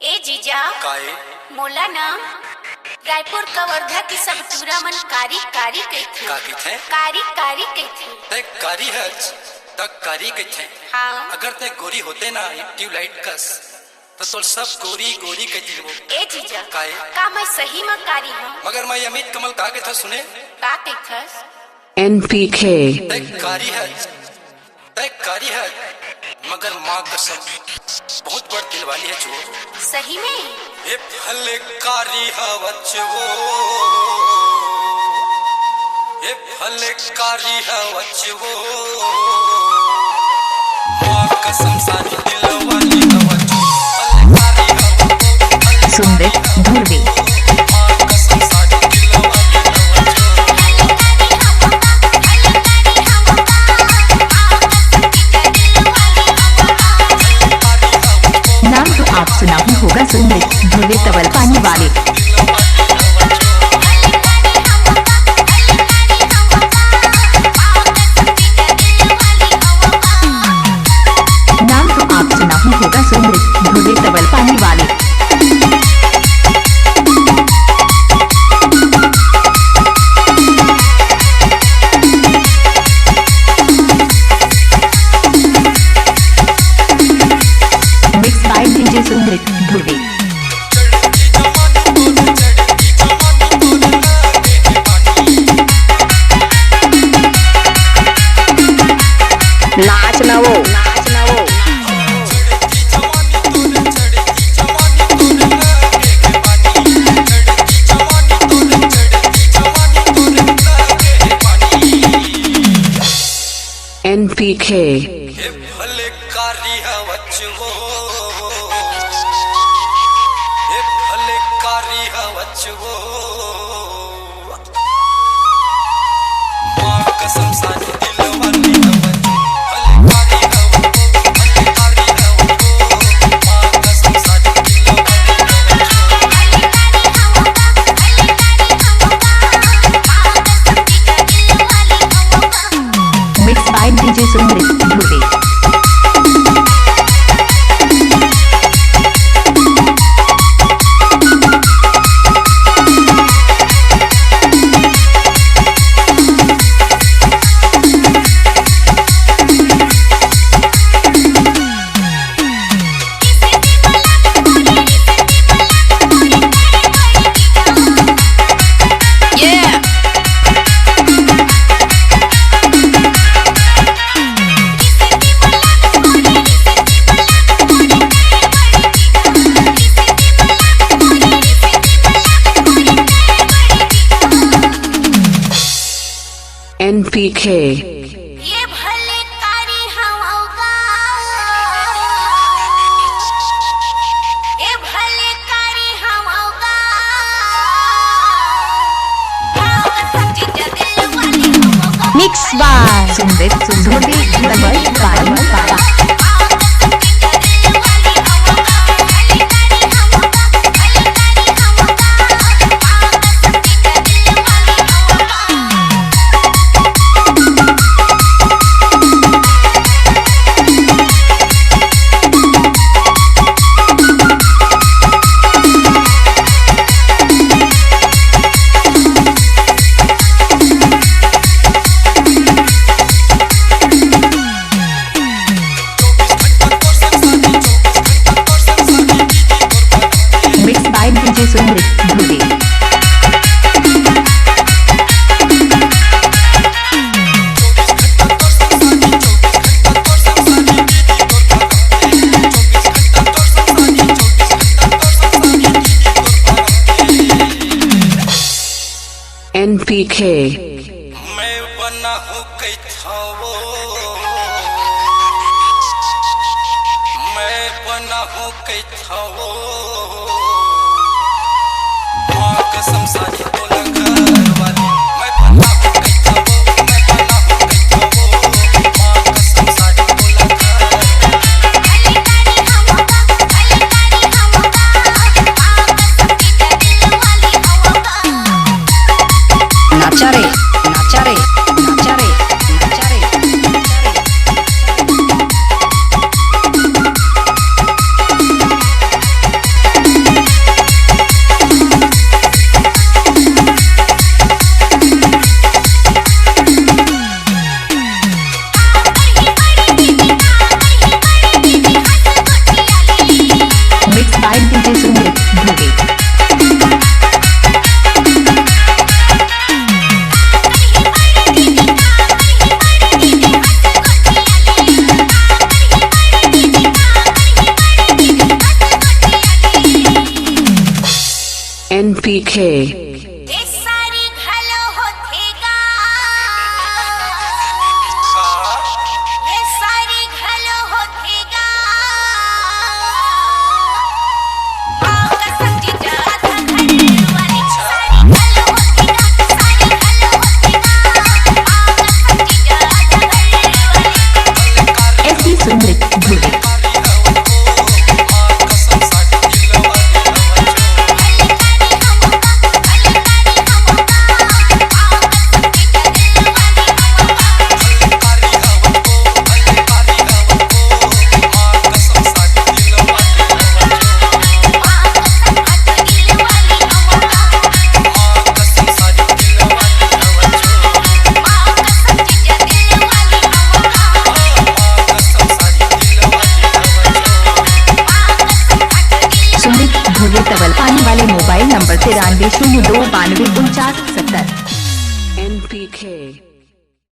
ए जीजा काहे मोला ना रायपुर कवर्धा की सब टूरा मन कारी कारी कहथे का कहथे कारी कारी कहथे ते कारी है त कारी कहथे। हाँ अगर ते गोरी होते ना ट्यूबलाइट कस तो सब गोरी गोरी कहती वो। ए जीजा काहे का मैं सही में कारी हूँ मगर मैं अमित कमल का कहता सुने का कहथस NPK ते कारी है मगर माँ कसम बहुत बड़ दिल वाली है चो। सही में ये भले कारी हवच वो ये भले कारी हवच वो माँ कसम सारी दिल वाली हवच भले कारी हवच सुंदर धुर्वी माँ कसम सारी दिल वाली हवच। नाम तो आप सुना ही होगा सुंदर धुर्वे तवल पानी वाले। नाम तो आप सुना ही होगा सुंदर धुर्वे तवल पानी वाले। मिक्स बाय डीजे सुंदर धुर्वे। नाच ना वो NPK ये भले कारी हवच वो ये भले कारी हवच वो माँ कसम सारी दिल वाली हवच भले कारी हवच माँ कसम सारी दिल वाली मिक्स बाय डीजे सुंदर धुर्वे। NPK ये भले कारी हवगा ये भले कारी हवगा सच्ची दिल वाली हवगा मिक्स बाय सुंदर धुर्वे तवल पानी वाला। मिक्स बाय डीजे सुंदर धुर्वे। NPK मैं बना हूँ कैथा वो मैं बना हूँ कैथा वो माँ कसम सारी बोला घर वाली मैं बना हूँ कैथा वो मैं बना हूँ कैथा वो माँ कसम सारी बोला घर नाचा रे नाचा रे नाचा रे नाचा रे बाय डीजे सुमित धुरे। NPK सारी घालो होतेगा ये सारी घालो होतेगा कसम जीजा आधा घड़ी वाली सारी घालो होतेगा सारी घालो होतेगा कसम जीजा आधा घड़ी वाली एसडी सुमित धुरे। धुरे तवल पानी वाले मोबाइल नंबर 9302924970। NPK